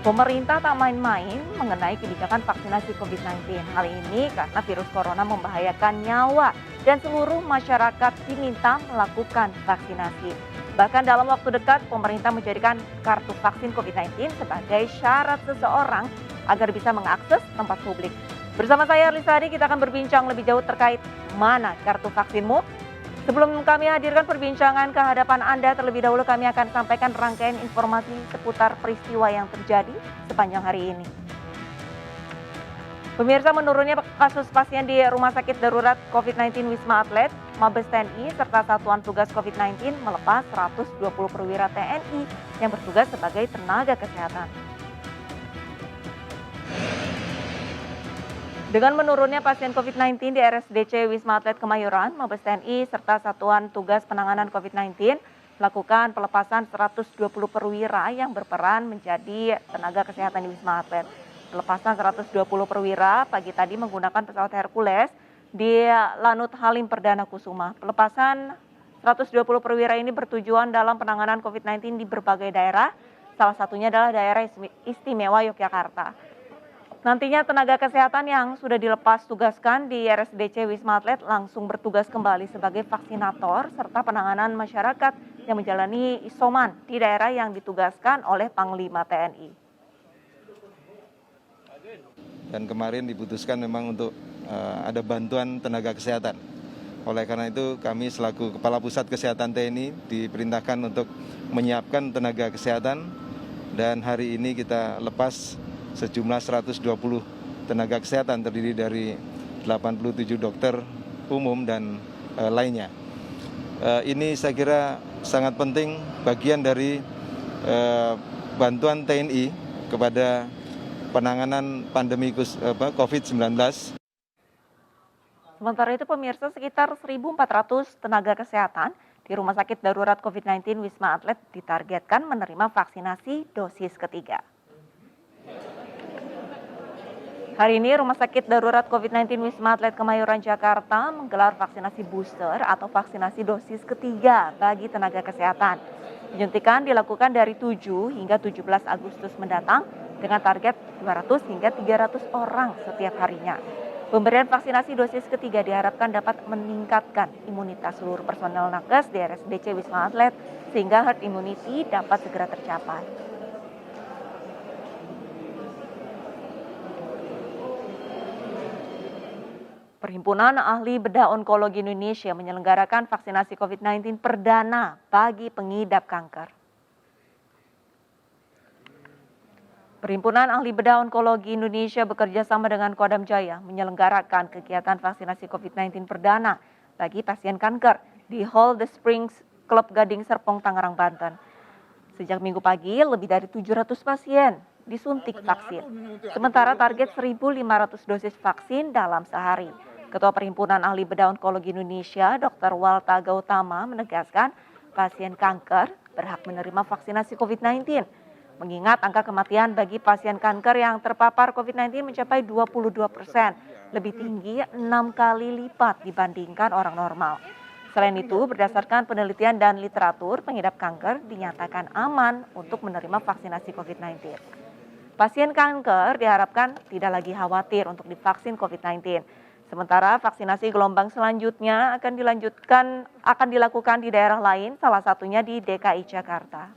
Pemerintah tak main-main mengenai kebijakan vaksinasi COVID-19. Hal ini karena virus corona membahayakan nyawa dan seluruh masyarakat diminta melakukan vaksinasi. Bahkan dalam waktu dekat, pemerintah menjadikan kartu vaksin COVID-19 sebagai syarat seseorang agar bisa mengakses tempat publik. Bersama saya Lisadi, kita akan berbincang lebih jauh terkait mana kartu vaksinmu. Sebelum kami hadirkan perbincangan ke hadapan Anda, terlebih dahulu kami akan sampaikan rangkaian informasi seputar peristiwa yang terjadi sepanjang hari ini. Pemirsa, menurunnya kasus pasien di Rumah Sakit Darurat COVID-19 Wisma Atlet, Mabes TNI, serta Satuan Tugas COVID-19 melepas 120 perwira TNI yang bertugas sebagai tenaga kesehatan. Dengan menurunnya pasien COVID-19 di RSDC Wisma Atlet Kemayoran, Mabes TNI serta Satuan Tugas Penanganan COVID-19 melakukan pelepasan 120 perwira yang berperan menjadi tenaga kesehatan di Wisma Atlet. Pelepasan 120 perwira pagi tadi menggunakan pesawat Hercules di Lanut Halim Perdana Kusuma. Pelepasan 120 perwira ini bertujuan dalam penanganan COVID-19 di berbagai daerah, salah satunya adalah daerah istimewa Yogyakarta. Nantinya tenaga kesehatan yang sudah dilepas tugaskan di RSDC Wisma Atlet langsung bertugas kembali sebagai vaksinator serta penanganan masyarakat yang menjalani isoman di daerah yang ditugaskan oleh Panglima TNI. Dan kemarin diputuskan memang untuk ada bantuan tenaga kesehatan. Oleh karena itu kami selaku Kepala Pusat Kesehatan TNI diperintahkan untuk menyiapkan tenaga kesehatan dan hari ini kita lepas sejumlah 120 tenaga kesehatan terdiri dari 87 dokter umum dan lainnya. Ini saya kira sangat penting bagian dari bantuan TNI kepada penanganan pandemi COVID-19. Sementara itu pemirsa, sekitar 1.400 tenaga kesehatan di Rumah Sakit Darurat COVID-19 Wisma Atlet ditargetkan menerima vaksinasi dosis ketiga. Hari ini Rumah Sakit Darurat COVID-19 Wisma Atlet Kemayoran Jakarta menggelar vaksinasi booster atau vaksinasi dosis ketiga bagi tenaga kesehatan. Penyuntikan dilakukan dari 7 hingga 17 Agustus mendatang dengan target 200 hingga 300 orang setiap harinya. Pemberian vaksinasi dosis ketiga diharapkan dapat meningkatkan imunitas seluruh personel nakes di RSDC Wisma Atlet sehingga herd immunity dapat segera tercapai. Perhimpunan Ahli Bedah Onkologi Indonesia menyelenggarakan vaksinasi COVID-19 perdana bagi pengidap kanker. Perhimpunan Ahli Bedah Onkologi Indonesia bekerja sama dengan Kodam Jaya menyelenggarakan kegiatan vaksinasi COVID-19 perdana bagi pasien kanker di Hall The Springs Club Gading Serpong, Tangerang, Banten. Sejak Minggu pagi, lebih dari 700 pasien disuntik vaksin. Sementara target 1.500 dosis vaksin dalam sehari. Ketua Perhimpunan Ahli Bedah Onkologi Indonesia, Dr. Walta Gautama menegaskan pasien kanker berhak menerima vaksinasi COVID-19. Mengingat angka kematian bagi pasien kanker yang terpapar COVID-19 mencapai 22%, lebih tinggi 6 kali lipat dibandingkan orang normal. Selain itu, berdasarkan penelitian dan literatur, pengidap kanker dinyatakan aman untuk menerima vaksinasi COVID-19. Pasien kanker diharapkan tidak lagi khawatir untuk divaksin COVID-19. Sementara vaksinasi gelombang selanjutnya akan dilakukan di daerah lain, salah satunya di DKI Jakarta.